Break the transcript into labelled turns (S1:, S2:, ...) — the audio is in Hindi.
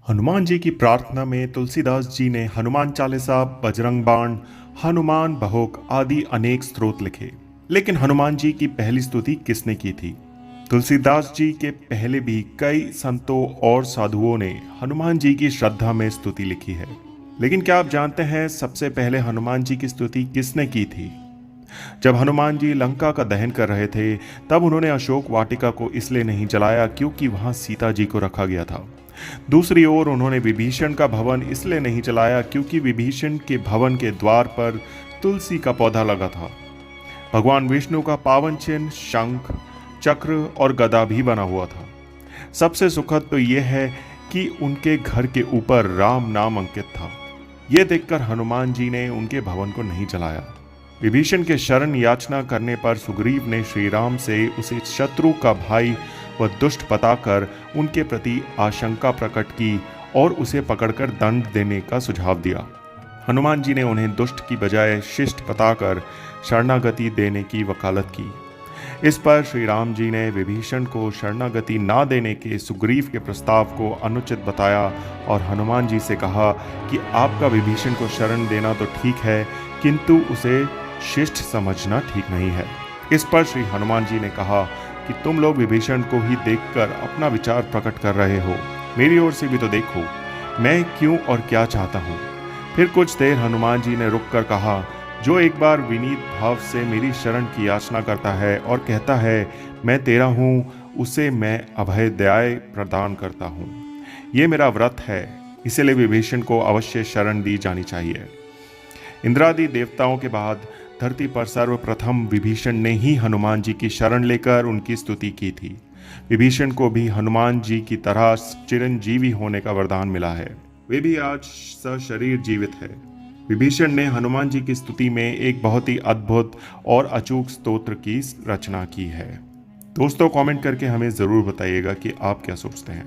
S1: हनुमान जी की प्रार्थना में तुलसीदास जी ने हनुमान चालीसा, बजरंग बाण, हनुमान बहोक आदि अनेक स्तोत्र लिखे। लेकिन हनुमान जी की पहली स्तुति किसने की थी? तुलसीदास जी के पहले भी कई संतों और साधुओं ने हनुमान जी की श्रद्धा में स्तुति लिखी है। लेकिन क्या आप जानते हैं सबसे पहले हनुमान जी की स्तुति किसने की थी? जब हनुमान जी लंका का दहन कर रहे थे, तब उन्होंने अशोक वाटिका को इसलिए नहीं जलाया क्योंकि वहां सीता जी को रखा गया था। दूसरी ओर उन्होंने विभीषण का भवन इसलिए नहीं जलाया क्योंकि विभीषण के भवन के द्वार पर तुलसी का पौधा लगा था। भगवान विष्णु का पावन चिन्ह शंख, चक्र और गदा भी बना हुआ था। सबसे सुखद तो यह है कि उनके घर के ऊपर राम नाम अंकित था। यह देखकर हनुमान जी ने उनके भवन को नहीं जलाया। विभीषण के शरण याचना करने पर सुग्रीव ने श्री राम से उसे शत्रु का भाई व दुष्ट बताकर उनके प्रति आशंका प्रकट की और उसे पकड़कर दंड देने का सुझाव दिया। हनुमान जी ने उन्हें दुष्ट की बजाय शिष्ट बताकर शरणागति देने की वकालत की। इस पर श्री राम जी ने विभीषण को शरणागति ना देने के सुग्रीव के प्रस्ताव को अनुचित बताया और हनुमान जी से कहा कि आपका विभीषण को शरण देना तो ठीक है, किंतु उसे शिष्ट समझना ठीक नहीं है। इस पर श्री हनुमान जी ने कहा कि तुम लोग विभीषण को ही देखकर अपना विचार प्रकट कर रहे हो, मेरी ओर से भी तो देखो मैं क्यों और क्या चाहता हूँ। फिर कुछ देर हनुमान जी ने रुककर कहा, जो एक बार विनीत भाव से मेरी शरण की याचना करता है और कहता है मैं तेरा हूँ, उसे मैं अभय दयाएं प्रदान करता हूँ। ये मेरा व्रत है, इसलिए विभीषण को अवश्य शरण दी जानी चाहिए। इंद्रादि देवताओं के बाद धरती पर सर्वप्रथम विभीषण ने ही हनुमान जी की शरण लेकर उनकी स्तुति की थी। विभीषण को भी हनुमान जी की तरह चिरंजीवी होने का वरदान मिला है। वे भी आज सशरीर जीवित है। विभीषण ने हनुमान जी की स्तुति में एक बहुत ही अद्भुत और अचूक स्तोत्र की रचना की है। दोस्तों, कमेंट करके हमें ज़रूर बताइएगा कि आप क्या सोचते हैं।